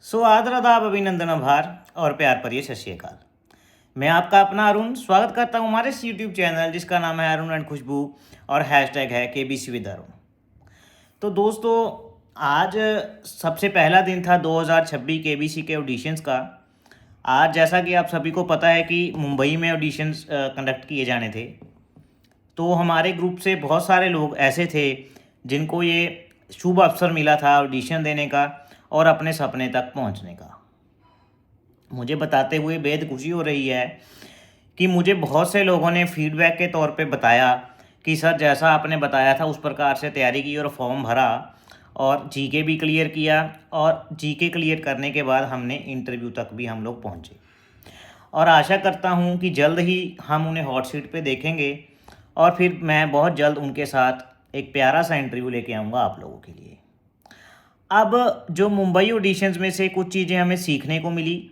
आदर आदाब अभिनंदन आभार और प्यार भरिए सत श्री अकाल। मैं आपका अपना अरुण स्वागत करता हूं हमारे इस यूट्यूब चैनल जिसका नाम है अरुण एंड खुशबू और हैशटैग है केबीसी विद अरुण। तो दोस्तों, आज सबसे पहला दिन था 2026 केबीसी के ऑडिशंस का। आज जैसा कि आप सभी को पता है कि मुंबई में ऑडिशंस कंडक्ट किए जाने थे, तो हमारे ग्रुप से बहुत सारे लोग ऐसे थे जिनको ये शुभ अवसर मिला था ऑडिशन देने का और अपने सपने तक पहुंचने का। मुझे बताते हुए बेहद खुशी हो रही है कि मुझे बहुत से लोगों ने फीडबैक के तौर पे बताया कि सर जैसा आपने बताया था उस प्रकार से तैयारी की और फॉर्म भरा और जीके भी क्लियर किया, और जीके क्लियर करने के बाद हमने इंटरव्यू तक भी हम लोग पहुँचे। और आशा करता हूँ कि जल्द ही हम उन्हें हॉट सीट पे देखेंगे और फिर मैं बहुत जल्द उनके साथ एक प्यारा सा इंटरव्यू लेके आऊँगा आप लोगों के लिए। अब जो मुंबई ऑडिशंस में से कुछ चीज़ें हमें सीखने को मिली,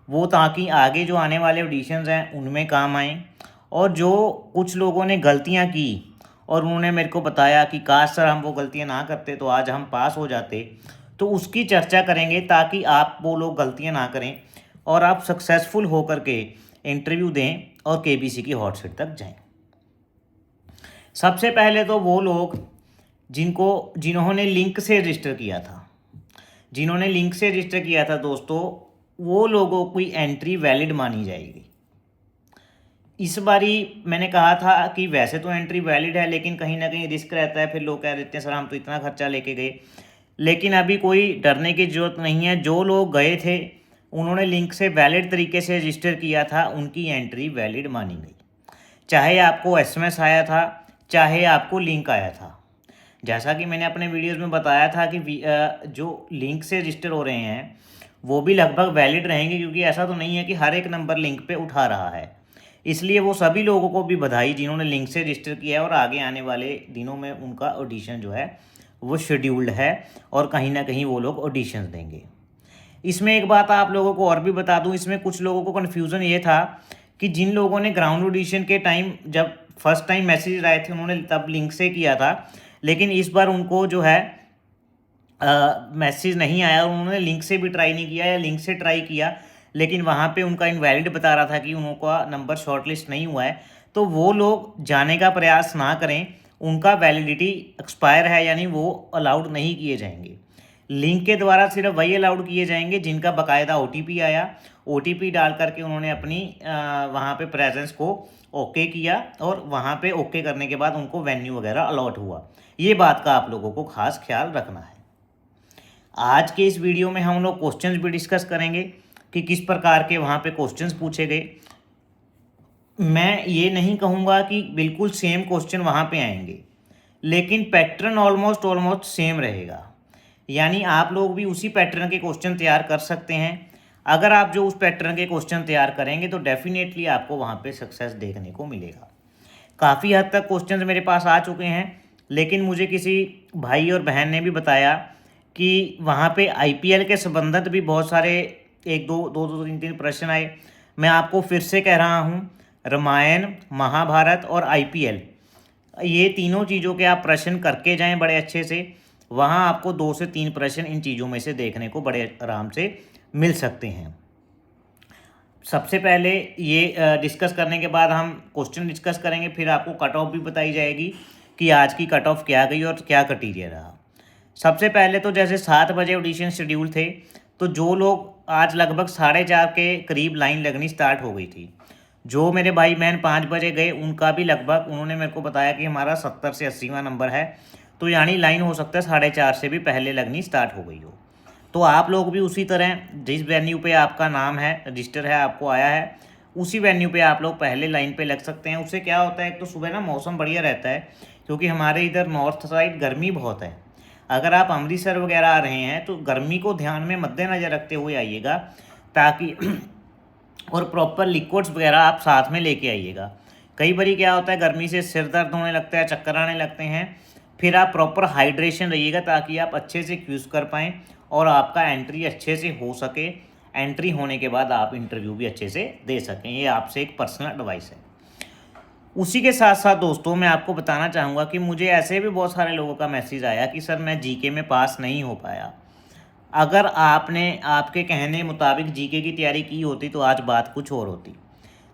वो ताकि आगे जो आने वाले ऑडिशंस हैं उनमें काम आएँ। और जो कुछ लोगों ने गलतियां की और उन्होंने मेरे को बताया कि काश सर हम वो गलतियां ना करते तो आज हम पास हो जाते, तो उसकी चर्चा करेंगे ताकि आप वो लोग गलतियां ना करें और आप सक्सेसफुल होकर के इंटरव्यू दें और केबीसी की हॉट सीट तक जाएं। सबसे पहले तो वो लोग जिन्होंने लिंक से रजिस्टर किया था दोस्तों, वो लोगों की एंट्री वैलिड मानी जाएगी। इस बारी मैंने कहा था कि वैसे तो एंट्री वैलिड है, लेकिन कहीं ना कहीं रिस्क रहता है। फिर लोग कह देते हैं सर हम तो इतना खर्चा लेके गए, लेकिन अभी कोई डरने की ज़रूरत नहीं है। जो लोग गए थे उन्होंने लिंक से वैलिड तरीके से रजिस्टर किया था, उनकी एंट्री वैलिड मानी गई। चाहे आपको एसएमएस आया था, चाहे आपको लिंक आया था। जैसा कि मैंने अपने वीडियोस में बताया था कि जो लिंक से रजिस्टर हो रहे हैं वो भी लगभग वैलिड रहेंगे, क्योंकि ऐसा तो नहीं है कि हर एक नंबर लिंक पे उठा रहा है। इसलिए वो सभी लोगों को भी बधाई जिन्होंने लिंक से रजिस्टर किया है, और आगे आने वाले दिनों में उनका ऑडिशन जो है वो शेड्यूल्ड है और कहीं ना कहीं वो लोग ऑडिशन देंगे। इसमें एक बात आप लोगों को और भी बता दूं, इसमें कुछ लोगों को कन्फ्यूज़न ये था कि जिन लोगों ने ग्राउंड ऑडिशन के टाइम जब फर्स्ट टाइम मैसेज आए थे उन्होंने तब लिंक से किया था, लेकिन इस बार उनको जो है मैसेज नहीं आया। उन्होंने लिंक से भी ट्राई नहीं किया या लिंक से ट्राई किया, लेकिन वहाँ पे उनका इनवैलिड बता रहा था कि उनका नंबर शॉर्टलिस्ट नहीं हुआ है। तो वो लोग जाने का प्रयास ना करें, उनका वैलिडिटी एक्सपायर है, यानी वो अलाउड नहीं किए जाएंगे। लिंक के द्वारा सिर्फ वही अलाउड किए जाएंगे जिनका बाकायदा ओटीपी आया। ओटीपी डाल करके उन्होंने अपनी वहाँ पे प्रेजेंस को ओके किया, और वहाँ पे ओके करने के बाद उनको वेन्यू वगैरह अलॉट हुआ। ये बात का आप लोगों को खास ख्याल रखना है। आज के इस वीडियो में हम लोग क्वेश्चंस भी डिस्कस करेंगे कि किस प्रकार के वहाँ पे क्वेश्चंस पूछे गए। मैं ये नहीं कहूँगा कि बिल्कुल सेम क्वेश्चन वहाँ पे आएंगे, लेकिन पैटर्न ऑलमोस्ट सेम रहेगा। यानी आप लोग भी उसी पैटर्न के क्वेश्चन तैयार कर सकते हैं। अगर आप जो उस पैटर्न के क्वेश्चन तैयार करेंगे तो डेफिनेटली आपको वहाँ पे सक्सेस देखने को मिलेगा। काफ़ी हद तक क्वेश्चंस मेरे पास आ चुके हैं, लेकिन मुझे किसी भाई और बहन ने भी बताया कि वहाँ पे आईपीएल के संबंधित भी बहुत सारे एक दो दो दो तीन तीन प्रश्न आए। मैं आपको फिर से कह रहा हूँ, रामायण, महाभारत और आईपीएल, ये तीनों चीज़ों के आप प्रश्न करके जाएं बड़े अच्छे से। वहाँ आपको 2 से 3 प्रश्न इन चीज़ों में से देखने को बड़े आराम से मिल सकते हैं। सबसे पहले ये डिस्कस करने के बाद हम क्वेश्चन डिस्कस करेंगे, फिर आपको कट ऑफ भी बताई जाएगी कि आज की कट ऑफ क्या गई और क्या क्राइटेरिया रहा। सबसे पहले तो जैसे 7 बजे ऑडिशन शेड्यूल थे, तो जो लोग आज लगभग 4:30 के करीब लाइन लगनी स्टार्ट हो गई थी। जो मेरे भाई बहन 5 बजे गए उनका भी लगभग, उन्होंने मेरे को बताया कि हमारा 70 से 80वां नंबर है, तो यानी लाइन हो सकता है 4:30 से भी पहले लगनी स्टार्ट हो गई हो। तो आप लोग भी उसी तरह जिस वेन्यू पे आपका नाम है, रजिस्टर है, आपको आया है, उसी वेन्यू पे आप लोग पहले लाइन पे लग सकते हैं। उससे क्या होता है, एक तो सुबह ना मौसम बढ़िया रहता है, क्योंकि हमारे इधर नॉर्थ साइड गर्मी बहुत है। अगर आप अमृतसर वगैरह आ रहे हैं तो गर्मी को ध्यान में मद्देनज़र रखते हुए आइएगा, ताकि और प्रॉपर लिक्विड्स वगैरह आप साथ में लेके आइएगा। कई बार क्या होता है, गर्मी से सिर दर्द होने लगता है, चक्कर आने लगते हैं। फिर आप प्रॉपर हाइड्रेशन रहिएगा ताकि आप अच्छे से क्यूज़ कर पाएँ और आपका एंट्री अच्छे से हो सके। एंट्री होने के बाद आप इंटरव्यू भी अच्छे से दे सकें। ये आपसे एक पर्सनल एडवाइस है। उसी के साथ साथ दोस्तों मैं आपको बताना चाहूँगा कि मुझे ऐसे भी बहुत सारे लोगों का मैसेज आया कि सर मैं जीके में पास नहीं हो पाया। अगर आपने आपके कहने मुताबिक जीके की तैयारी की होती तो आज बात कुछ और होती।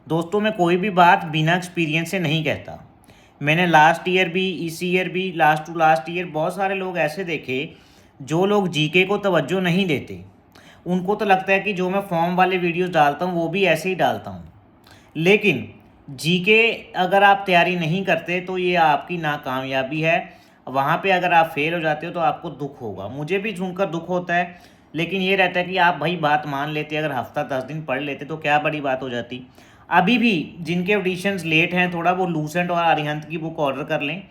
दोस्तों, मैं कोई भी बात बिना एक्सपीरियंस से नहीं कहता। मैंने लास्ट ईयर भी, इस ईयर भी, लास्ट टू लास्ट ईयर बहुत सारे लोग ऐसे देखे जो लोग जीके को तवज्जो नहीं देते। उनको तो लगता है कि जो मैं फॉर्म वाले वीडियोस डालता हूँ वो भी ऐसे ही डालता हूँ। लेकिन जीके अगर आप तैयारी नहीं करते तो ये आपकी नाकामयाबी है। वहाँ पे अगर आप फेल हो जाते हो तो आपको दुख होगा, मुझे भी सुनकर दुख होता है। लेकिन ये रहता है कि आप भाई बात मान लेते, अगर हफ्ता 10 दिन पढ़ लेते तो क्या बड़ी बात हो जाती। अभी भी जिनके ऑडिशंस लेट हैं थोड़ा, वो लूसेंट और अरिहंत की बुक ऑर्डर कर लें,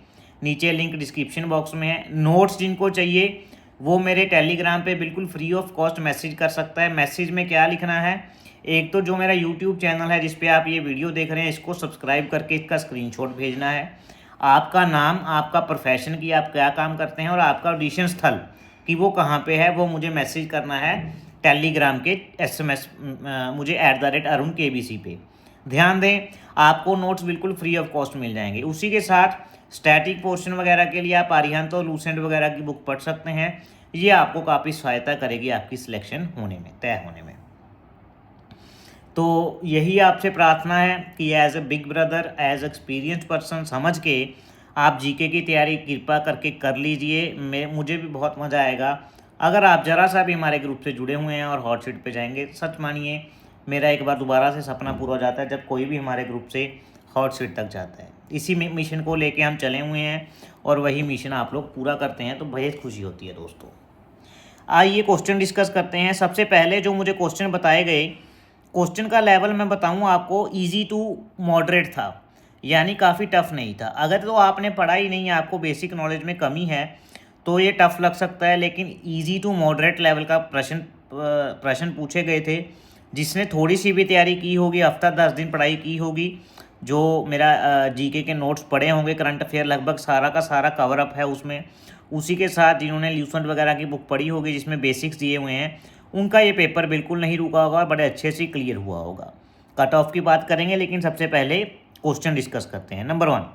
नीचे लिंक डिस्क्रिप्शन बॉक्स में है। नोट्स जिनको चाहिए वो मेरे टेलीग्राम पे बिल्कुल फ्री ऑफ कॉस्ट मैसेज कर सकता है। मैसेज में क्या लिखना है, एक तो जो मेरा यूट्यूब चैनल है जिस पे आप ये वीडियो देख रहे हैं इसको सब्सक्राइब करके इसका स्क्रीनशॉट भेजना है। आपका नाम, आपका प्रोफेशन की आप क्या काम करते हैं और आपका ऑडिशन स्थल कि वो कहाँ पे है वो मुझे मैसेज करना है टेलीग्राम के SMS मुझे @arun_kbc पे। ध्यान दें, आपको नोट्स बिल्कुल फ्री ऑफ कॉस्ट मिल जाएंगे। उसी के साथ स्टैटिक पोर्शन वगैरह के लिए आप आर्यहंत और लूसेंट वगैरह की बुक पढ़ सकते हैं। ये आपको काफ़ी सहायता करेगी आपकी सिलेक्शन होने में, तय होने में। तो यही आपसे प्रार्थना है कि as a big brother, as experience person समझ के आप जीके की तैयारी कृपा करके कर लीजिए। मुझे भी बहुत मज़ा आएगा अगर आप ज़रा सा भी हमारे ग्रुप से जुड़े हुए हैं और हॉट सीट पे जाएंगे। सच मानिए, मेरा एक बार दोबारा से सपना पूरा हो जाता है जब कोई भी हमारे ग्रुप से हॉट सीट तक जाता है। इसी मिशन को लेके हम चले हुए हैं और वही मिशन आप लोग पूरा करते हैं तो बेहद खुशी होती है। दोस्तों, आइए क्वेश्चन डिस्कस करते हैं। सबसे पहले जो मुझे क्वेश्चन बताए गए, क्वेश्चन का लेवल मैं बताऊं आपको, इजी टू मॉडरेट था, यानी काफ़ी टफ नहीं था। अगर तो आपने पढ़ा ही नहीं, आपको बेसिक नॉलेज में कमी है तो ये टफ लग सकता है। लेकिन इजी टू मॉडरेट लेवल का प्रश्न पूछे गए थे। जिसने थोड़ी सी भी तैयारी की होगी, हफ्ता 10 दिन पढ़ाई की होगी, जो मेरा जीके के नोट्स पढ़े होंगे, करंट अफेयर लगभग सारा का सारा कवर अप है उसमें। उसी के साथ जिन्होंने ल्यूसेंट वगैरह की बुक पढ़ी होगी जिसमें बेसिक्स दिए हुए हैं, उनका ये पेपर बिल्कुल नहीं रुका होगा, बड़े अच्छे से क्लियर हुआ होगा। कट ऑफ की बात करेंगे लेकिन सबसे पहले क्वेश्चन डिस्कस करते हैं। Number 1,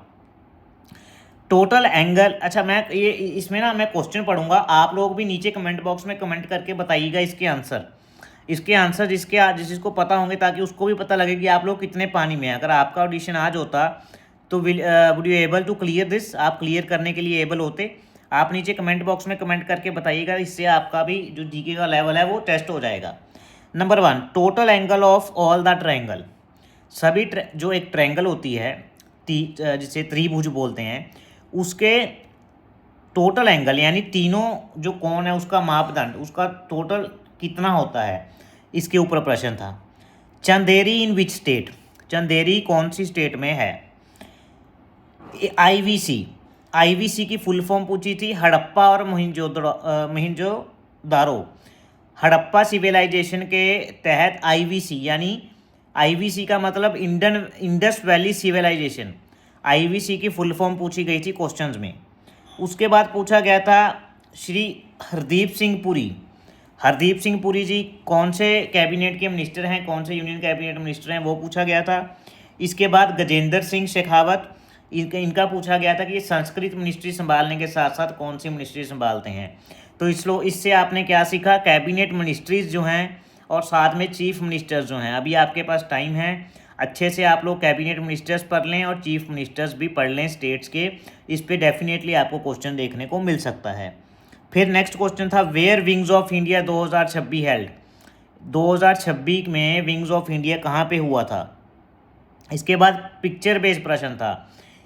total angle. अच्छा, मैं ये इसमें ना मैं क्वेश्चन पढ़ूंगा, आप लोग भी नीचे कमेंट बॉक्स में कमेंट करके बताइएगा इसके आंसर जिसको पता होंगे, ताकि उसको भी पता लगे कि आप लोग कितने पानी में हैं। अगर आपका ऑडिशन आज होता तो would you able to clear this, आप क्लियर करने के लिए एबल होते? आप नीचे कमेंट बॉक्स में कमेंट करके बताइएगा, इससे आपका भी जो जीके का लेवल है वो टेस्ट हो जाएगा। Number 1, total angle of all the triangle. सभी जो एक ट्रायंगल होती है, जिसे त्रिभुज बोलते हैं, उसके टोटल एंगल यानी तीनों जो कोण है उसका मापदंड, उसका टोटल कितना होता है, इसके ऊपर प्रश्न था। चंदेरी इन विच स्टेट, चंदेरी कौन सी स्टेट में है? आईवीसी की फुल फॉर्म पूछी थी, हड़प्पा और मोहिंजोदारो। हड़प्पा सिविलाइजेशन के तहत आईवीसी, यानी आईवीसी का मतलब इंडस वैली सिविलाइजेशन, आईवीसी की फुल फॉर्म पूछी गई थी क्वेश्चंस में। उसके बाद पूछा गया था श्री हरदीप सिंह पुरी। हरदीप सिंह पुरी जी कौन से कैबिनेट के मिनिस्टर हैं, कौन से यूनियन कैबिनेट मिनिस्टर हैं, वो पूछा गया था। इसके बाद गजेंद्र सिंह शेखावत, इनका पूछा गया था कि ये संस्कृत मिनिस्ट्री संभालने के साथ साथ कौन सी मिनिस्ट्री संभालते हैं। तो इससे आपने क्या सीखा, कैबिनेट मिनिस्ट्रीज जो हैं और साथ में चीफ मिनिस्टर्स जो हैं। अभी आपके पास टाइम है, अच्छे से आप लोग कैबिनेट मिनिस्टर्स पढ़ लें और चीफ मिनिस्टर्स भी पढ़ लें स्टेट्स के। इस पे डेफिनेटली आपको क्वेश्चन देखने को मिल सकता है। फिर नेक्स्ट क्वेश्चन था, where wings of India 2026 held. 2026 में विंग्स ऑफ इंडिया कहाँ पे हुआ था? इसके बाद पिक्चर बेस्ड प्रश्न था।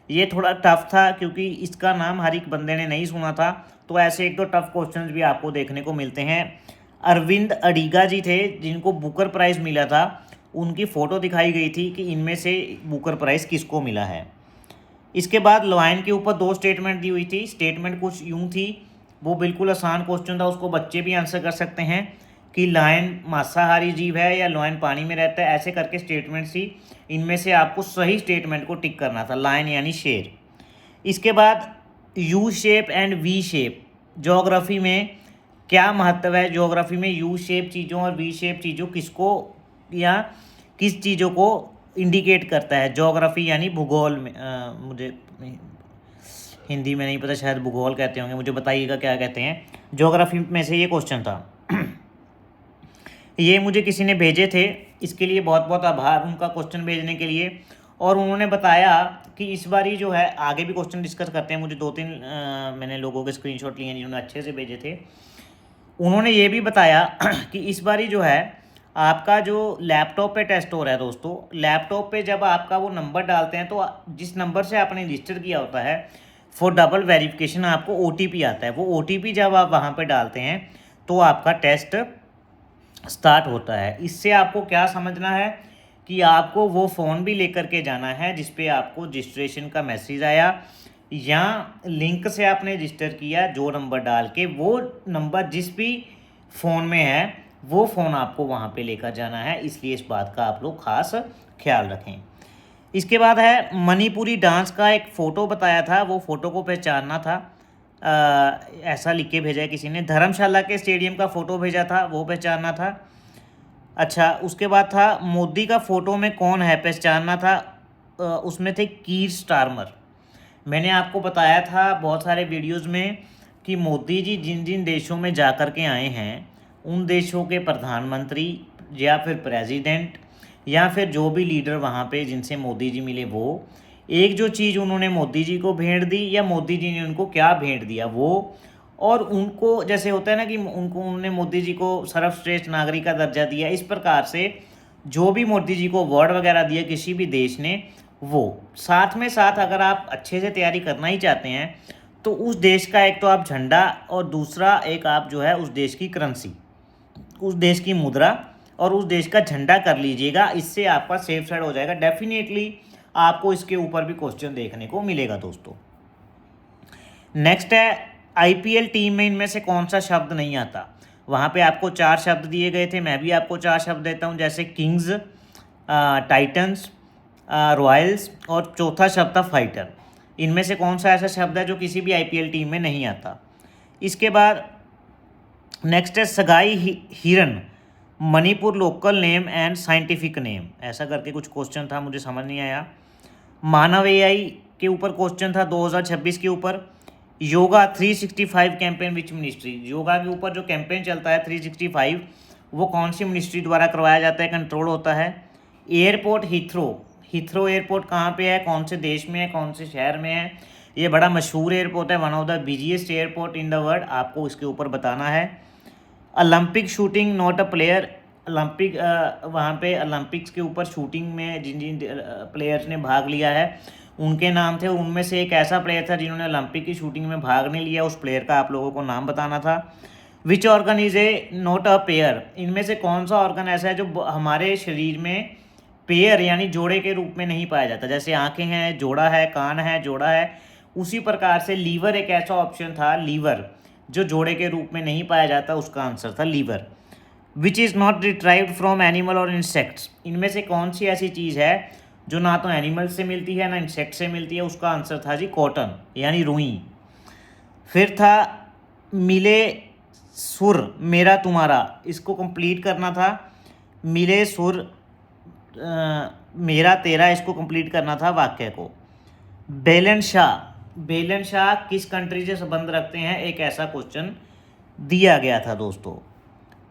ये थोड़ा टफ था क्योंकि इसका नाम हर एक बंदे ने नहीं सुना था, तो ऐसे एक दो टफ क्वेश्चंस भी आपको देखने को मिलते हैं। अरविंद अडिगा जी थे जिनको बुकर प्राइज़ मिला था, उनकी फ़ोटो दिखाई गई थी कि इनमें से बुकर प्राइज़ किसको मिला है। इसके बाद लॉयन के ऊपर 2 स्टेटमेंट दी हुई थी। स्टेटमेंट कुछ यूँ थी, वो बिल्कुल आसान क्वेश्चन था, उसको बच्चे भी आंसर कर सकते हैं कि लायन मांसाहारी जीव है या लायन पानी में रहता है, ऐसे करके स्टेटमेंट थी। इनमें से आपको सही स्टेटमेंट को टिक करना था, लायन यानी शेर। इसके बाद U shape and V shape, geography में क्या महत्व है? ज्योग्राफी में यू शेप चीज़ों और वी शेप चीज़ों किसको या किस चीज़ों को इंडिकेट करता है? ज्योग्राफी यानी भूगोल में, मुझे हिंदी में नहीं पता, शायद भूगोल कहते होंगे, मुझे बताइएगा क्या कहते हैं। ज्योग्राफी में से ये क्वेश्चन था। ये मुझे किसी ने भेजे थे, इसके लिए बहुत बहुत आभार उनका क्वेश्चन भेजने के लिए। और उन्होंने बताया कि इस बारी जो है, आगे भी क्वेश्चन डिस्कस करते हैं, मुझे 2-3 मैंने लोगों के स्क्रीनशॉट लिए हैं जिन्होंने अच्छे से भेजे थे। उन्होंने ये भी बताया कि इस बारी जो है आपका जो लैपटॉप पे टेस्ट हो रहा है दोस्तों, लैपटॉप पे जब आपका वो नंबर डालते हैं तो जिस नंबर से आपने रजिस्टर किया होता है फॉर डबल वेरिफिकेशन आपको OTP आता है। वो OTP जब आप वहाँ पे डालते हैं तो आपका टेस्ट स्टार्ट होता है। इससे आपको क्या समझना है कि आपको वो फ़ोन भी लेकर के जाना है जिस पे आपको रजिस्ट्रेशन का मैसेज आया, या लिंक से आपने रजिस्टर किया जो नंबर डाल के, वो नंबर जिस भी फ़ोन में है वो फ़ोन आपको वहाँ पे लेकर जाना है। इसलिए इस बात का आप लोग ख़ास ख्याल रखें। इसके बाद है मणिपुरी डांस का एक फ़ोटो बताया था, वो फ़ोटो को पहचानना था। ऐसा लिख के भेजा है किसी ने। धर्मशाला के स्टेडियम का फ़ोटो भेजा था, वो पहचानना था। अच्छा, उसके बाद था मोदी का फ़ोटो में कौन है, पहचानना था। उसमें थे कीर स्टारमर। मैंने आपको बताया था बहुत सारे वीडियोस में कि मोदी जी जिन जिन देशों में जा कर के आए हैं उन देशों के प्रधानमंत्री या फिर प्रेसिडेंट या फिर जो भी लीडर वहाँ पे जिनसे मोदी जी मिले, वो एक जो चीज़ उन्होंने मोदी जी को भेंट दी या मोदी जी ने उनको क्या भेंट दिया वो, और उनको जैसे होता है ना कि उनको उन्होंने मोदी जी को सर्वश्रेष्ठ नागरिक का दर्जा दिया, इस प्रकार से जो भी मोदी जी को अवार्ड वगैरह दिया किसी भी देश ने, वो साथ में साथ अगर आप अच्छे से तैयारी करना ही चाहते हैं तो उस देश का एक तो आप झंडा और दूसरा एक आप जो है उस देश की करेंसी, उस देश की मुद्रा और उस देश का झंडा कर लीजिएगा। इससे आपका सेफ साइड हो जाएगा। डेफिनेटली आपको इसके ऊपर भी क्वेश्चन देखने को मिलेगा दोस्तों। नेक्स्ट है IPL टीम में इनमें से कौन सा शब्द नहीं आता। वहाँ पे आपको 4 शब्द दिए गए थे, मैं भी आपको 4 शब्द देता हूँ, जैसे किंग्स, टाइटन्स, रॉयल्स और चौथा शब्द था फाइटर। इनमें से कौन सा ऐसा शब्द है जो किसी भी IPL टीम में नहीं आता। इसके बाद नेक्स्ट है सगाई हिरन, Manipur local name and scientific name, ऐसा करके कुछ क्वेश्चन था, मुझे समझ नहीं आया। मानव AI के ऊपर क्वेश्चन था 2026 के ऊपर। Yoga 365 campaign which ministry, yoga के ऊपर जो कैंपेन चलता है 365 वो कौन सी मिनिस्ट्री द्वारा करवाया जाता है, कंट्रोल होता है। एयरपोर्ट हीथ्रो एयरपोर्ट कहाँ पे है, कौन से देश में है, कौन से शहर में है। ये बड़ा मशहूर एयरपोर्ट है, one of the busiest airport in the world, आपको इसके ऊपर बताना है। Olympic shooting not a player, Olympic वहाँ पे ओलंपिक्स के ऊपर शूटिंग में जिन जिन प्लेयर्स ने भाग लिया है उनके नाम थे, उनमें से एक ऐसा प्लेयर था जिन्होंने ओलंपिक की शूटिंग में भाग नहीं लिया, उस प्लेयर का आप लोगों को नाम बताना था। Which organ is a not a pair, इनमें से कौन सा ऑर्गन ऐसा है जो हमारे शरीर में पेयर यानी जोड़े के रूप में नहीं पाया जाता। जैसे आंखें हैं जोड़ा है, कान है जोड़ा है, उसी प्रकार से लीवर एक ऐसा ऑप्शन था, लीवर जो जोड़े के रूप में नहीं पाया जाता, उसका आंसर था liver. Which is not retrieved from animal और इंसेक्ट्स, इनमें से कौन सी ऐसी चीज़ है जो ना तो एनिमल से मिलती है ना इंसेक्ट से मिलती है, उसका आंसर था जी कॉटन यानी रुई। फिर था मिले सुर मेरा तुम्हारा, इसको कंप्लीट करना था। मिले सुर मेरा तेरा, इसको कंप्लीट करना था वाक्य को। बेलन शाह किस कंट्री से संबंध रखते हैं, एक ऐसा क्वेश्चन दिया गया था दोस्तों।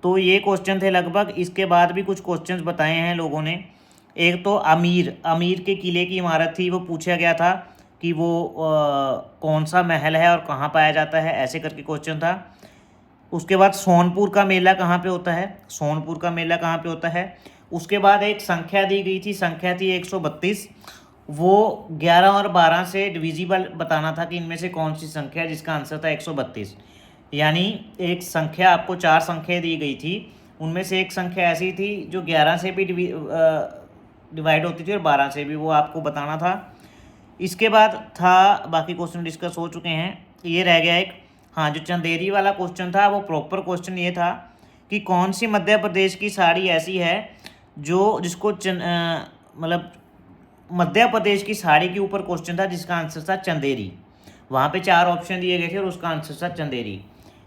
तो ये क्वेश्चन थे लगभग। इसके बाद भी कुछ क्वेश्चंस बताए हैं लोगों ने। एक तो अमीर के किले की इमारत थी, वो पूछा गया था कि वो कौन सा महल है और कहाँ पाया जाता है, ऐसे करके क्वेश्चन था। उसके बाद सोनपुर का मेला कहाँ पे होता है, सोनपुर का मेला कहाँ पे होता है। उसके बाद एक संख्या दी गई थी, संख्या थी 132, वो 11 और 12 से डिविजिबल बताना था कि इनमें से कौन सी संख्या है, जिसका आंसर था 132। यानी एक संख्या, आपको 4 संख्या दी गई थी, उनमें से एक संख्या ऐसी थी जो 11 से भी डिवाइड होती थी और 12 से भी, वो आपको बताना था। इसके बाद था, बाकी क्वेश्चन डिस्कस हो चुके हैं, ये रह गया एक, हाँ जो चंदेरी वाला क्वेश्चन था वो प्रॉपर क्वेश्चन ये था कि कौन सी मध्य प्रदेश की साड़ी ऐसी है जो जिसको मतलब मध्य प्रदेश की साड़ी के ऊपर क्वेश्चन था जिसका आंसर था चंदेरी। वहाँ पे 4 ऑप्शन दिए गए थे और उसका आंसर था चंदेरी।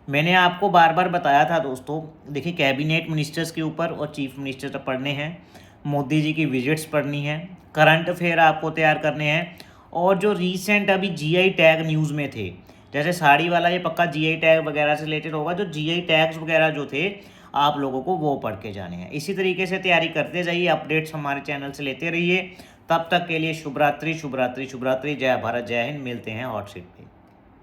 मैंने आपको बार बार बताया था दोस्तों, देखिए कैबिनेट मिनिस्टर्स के ऊपर और चीफ मिनिस्टर पढ़ने हैं, मोदी जी की विजिट्स पढ़नी है, करंट अफेयर आपको तैयार करने हैं, और जो रीसेंट अभी GI टैग न्यूज़ में थे, जैसे साड़ी वाला ये पक्का GI टैग वगैरह से रिलेटेड होगा, जो GI टैग्स वगैरह जो थे आप लोगों को वो पढ़ के जाने हैं। इसी तरीके से तैयारी करते जाइए, अपडेट्स हमारे चैनल से लेते रहिए। तब तक के लिए शुभ रात्रि, शुभ रात्रि, शुभ रात्रि। जय भारत, जय हिंद। मिलते हैं हॉट सीट पे।